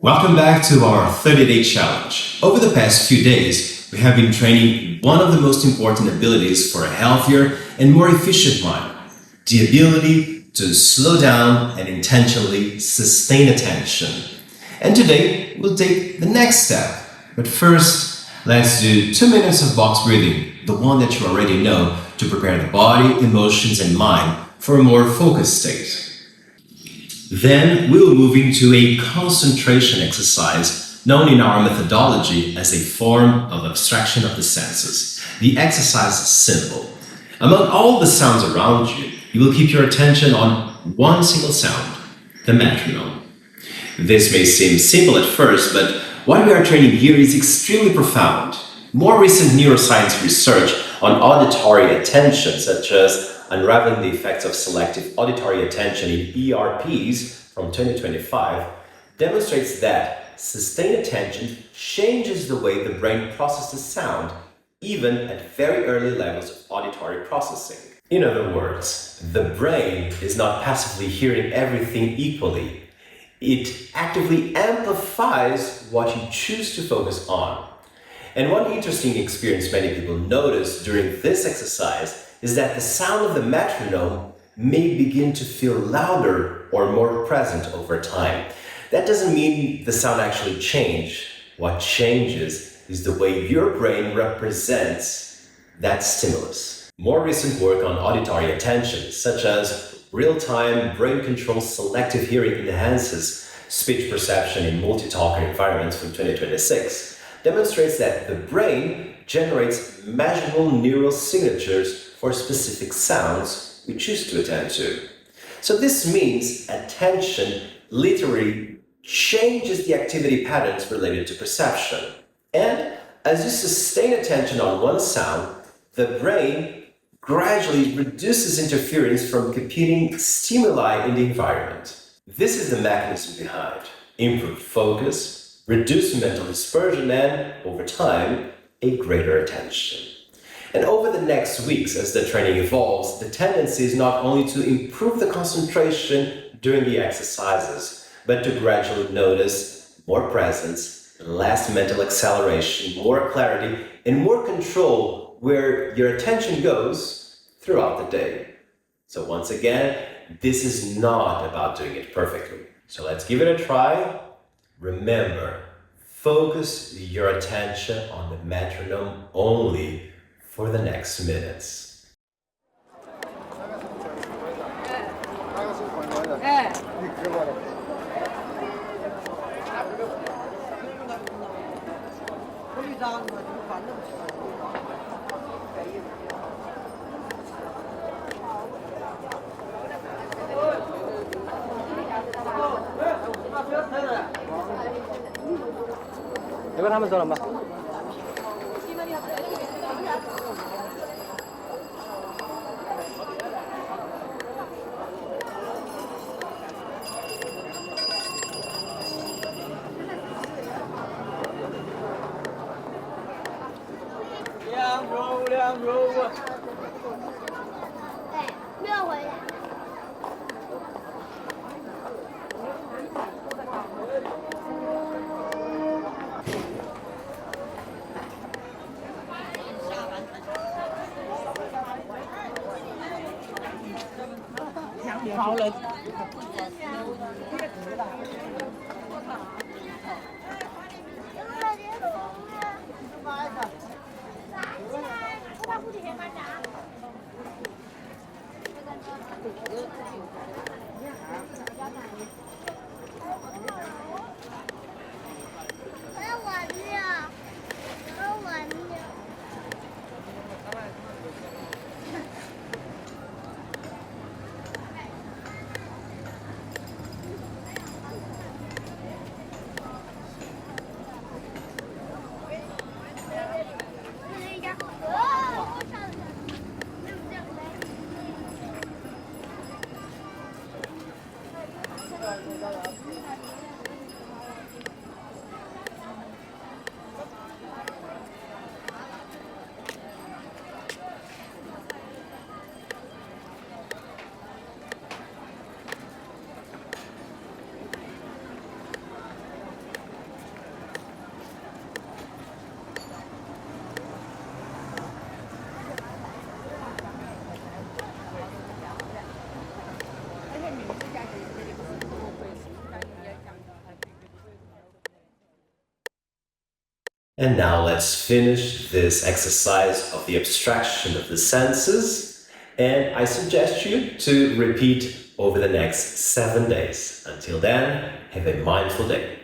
Welcome back to our 30-day challenge. Over the past few days, we have been training one of the most important abilities for a healthier and more efficient mind, the ability to slow down and intentionally sustain attention. And today, we'll take the next step. But first, let's do 2 minutes of box breathing, the one that you already know, to prepare the body, emotions, and mind for a more focused state. Then we'll move into a concentration exercise known in our methodology as a form of abstraction of the senses. The exercise is simple. Among all the sounds around you, you will keep your attention on one single sound, the metronome. This may seem simple at first, but what we are training here is extremely profound. More recent neuroscience research on auditory attention, such as Unraveling the Effects of Selective Auditory Attention in ERPs from 2025, demonstrates that sustained attention changes the way the brain processes sound, even at very early levels of auditory processing. In other words, the brain is not passively hearing everything equally. It actively amplifies what you choose to focus on. And one interesting experience many people notice during this exercise is that the sound of the metronome may begin to feel louder or more present over time. That doesn't mean the sound actually changed. What changes is the way your brain represents that stimulus. More recent work on auditory attention, such as real-time brain-controlled selective hearing enhances speech perception in multi-talker environments from 2026, demonstrates that the brain generates measurable neural signatures for specific sounds we choose to attend to. So this means attention literally changes the activity patterns related to perception. And as you sustain attention on one sound, the brain gradually reduces interference from competing stimuli in the environment. This is the mechanism behind improved focus, reduced mental dispersion, and, over time, a greater attention. And over the next weeks, as the training evolves, the tendency is not only to improve the concentration during the exercises, but to gradually notice more presence, less mental acceleration, more clarity, and more control where your attention goes throughout the day. So once again, this is not about doing it perfectly. So let's give it a try. Remember, focus your attention on the metronome only for the next minutes. And now let's finish this exercise of the abstraction of the senses. And I suggest you to repeat over the next 7 days. Until then, have a mindful day.